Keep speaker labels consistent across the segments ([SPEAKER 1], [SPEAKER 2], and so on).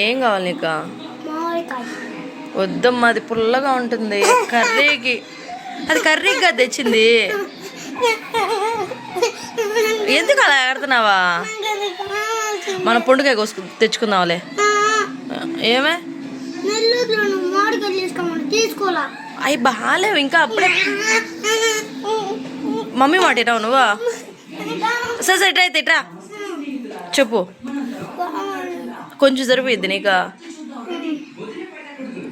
[SPEAKER 1] ఏం కావాలి నీకు? వద్దమ్మా, అది పుల్లగా ఉంటుంది కర్రీకి. అది కర్రీగా తెచ్చింది. ఎందుకు అలా ఆడుతున్నావా? మనం పొండుకాయ తెచ్చుకుందాంలే. ఏమే అవి బాగాలేవు ఇంకా. అప్పుడే మమ్మీ మాట ఇటావు నువ్వా? సరే ఇట్రా అయితే ఇట్రా చెప్పు. కొంచెం సరిపోయిద్ది నీకు.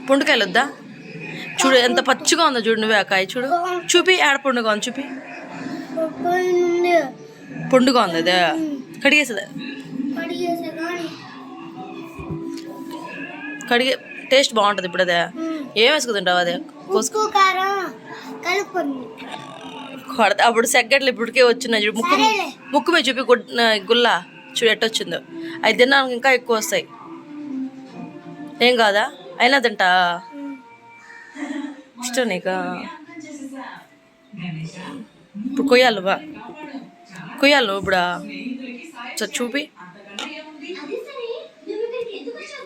[SPEAKER 1] పొండుకాయలు వద్దా? చూడు ఎంత పచ్చిగా ఉందో చూడు. నువ్వే ఆ కాయ చూడు. చూపి ఆడ పండుగ ఉంది చూపి. పండుగ ఉంది అదే. కడిగేసేదా? కడిగే టేస్ట్ బాగుంటుంది ఇప్పుడు. అదే ఏం వేసుకుంటావు? అదే కొడతా. అప్పుడు సెగ్గట్లు ఇప్పటికే వచ్చినాయి చూడు. ముక్కు మీద చూపి గుల్లా చూడు ఎట్టొచ్చిందో. అవి తిన్నాక ఇంకా ఎక్కువ వస్తాయి. ఏం కాదా? అయినా తింటా. ఇష్టం నీకు? ఇప్పుడు కొయ్యాలి బా. కొయ్యాలి ఇప్పుడు. సార్ చూపి.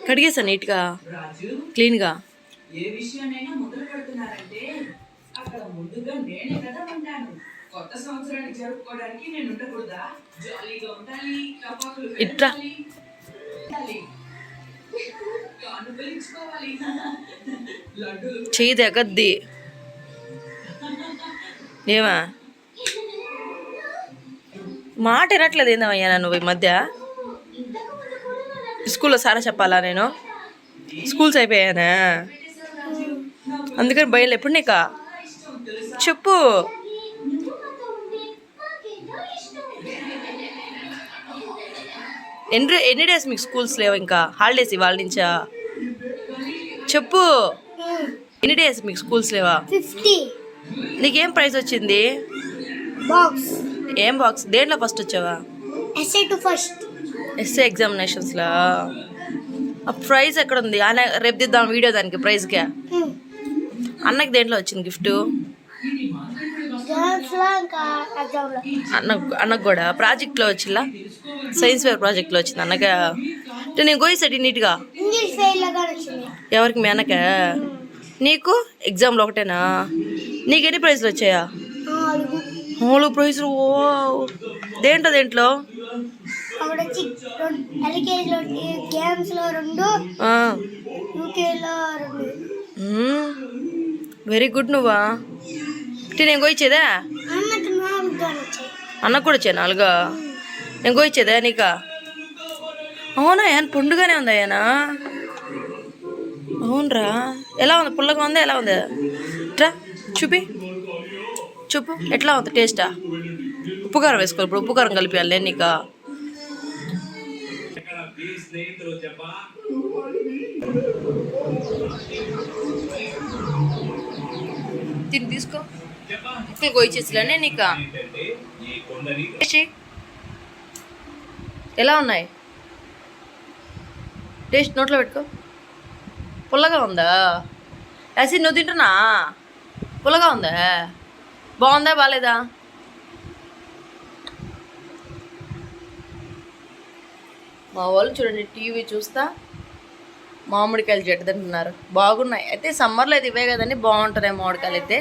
[SPEAKER 1] కడిగేసా నీట్గా క్లీన్గా. ఇట్రా చెయ్యి దగ్గద్ది. ఏమా మాట వినట్లేదు ఏందమ్మయ్యా నువ్వు ఈ మధ్య? స్కూల్లో సారా చెప్పాలా నేను? స్కూల్స్ అయిపోయానా అందుకని భయం. ఎప్పుడు నీకా చెప్పు. ఎన్ని డేస్ మీకు స్కూల్స్ లేవు? ఇంకా హాలిడేస్ ఇవాళ నుంచా? చెప్పు. ఎన్ని డేస్ మీకు స్కూల్స్ లేవా?
[SPEAKER 2] 50.
[SPEAKER 1] నీకేం ప్రైజ్ వచ్చింది?
[SPEAKER 2] బాక్స్.
[SPEAKER 1] ఏం బాక్స్? దేంట్లో ఫస్ట్ వచ్చావా?
[SPEAKER 2] SA two first.
[SPEAKER 1] ఎస్ఏ ఎగ్జామినేషన్స్లో. ఆ ప్రైజ్ ఎక్కడ ఉంది? రేపు దిద్దాం వీడియో దానికి ప్రైజ్కే. అన్నకి దేంట్లో వచ్చింది గిఫ్ట్? అన్నకు కూడా ప్రాజెక్ట్లో వచ్చిందా? సైన్స్ ఫేర్ ప్రాజెక్ట్లో వచ్చింది అన్నగా. నేను గోయిసటి నీట్గా. ఎవరికి? మీ అన్నకా? నీకు ఎగ్జామ్లో ఒకటేనా? నీకు ఎన్ని ప్రైజ్లు వచ్చాయా? 4 ప్రైజ్లు. ఓ దేంట్లో? Very good. నువ్వా నేను గోయిచ్చేదా? అన్నకు కూడా వచ్చాను 4. నేను గోయిచ్చేదా నీకా? అవునా? ఆయన పండుగానే ఉంది ఆయన. అవునరా? ఎలా ఉంది? పుల్లగా ఉందా? ఎలా ఉంది? ట్రా చూపి. చూపు ఎట్లా ఉంది టేస్టా? ఉప్పు కారం వేసుకో. ఇప్పుడు ఉప్పు కారం కలిపేయాలి నీకా. తిని తీసుకో. ముక్కలు గోయిచేసిలానే నీకా. ఎలా ఉన్నాయి? టేస్ట్ నోట్లో పెట్టుకో. పుల్లగా ఉందా? యాసి నువ్వు తింటున్నా? పుల్లగా ఉందా? బాగుందా బాగాలేదా? మా వాళ్ళు చూడండి టీవీ చూస్తా మామిడికాయలు చెట్టు తింటున్నారు. బాగున్నాయి. అయితే సమ్మర్లో అయితే ఇవే కదండి బాగుంటున్నాయి మామిడికాయలు అయితే.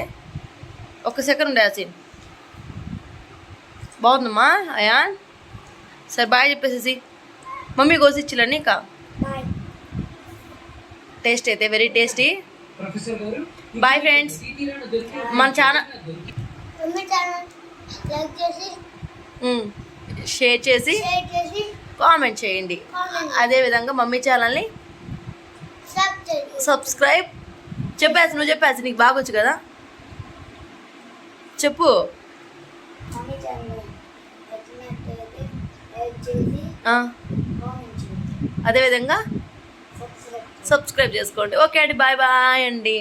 [SPEAKER 1] ఒక్క సెకండ్ యాసిన్. బాగుందమ్మా అయాన్. సరే బాయ్ చెప్పేసేసి. మమ్మీ కోసిచ్చిలా నీకా. టేస్ట్ అయితే వెరీ టేస్టీ. Bye friends. మన ఛానల్ షేర్ చేసి కామెంట్ చేయండి. అదేవిధంగా మమ్మీ ఛానల్ని సబ్స్క్రైబ్. చెప్పేసి నువ్వు చెప్పేసి నీకు బాగొచ్చు కదా చెప్పు. అదేవిధంగా సబ్స్క్రైబ్ చేసుకోండి. ఓకే అండి, బాయ్ బాయ్ అండి.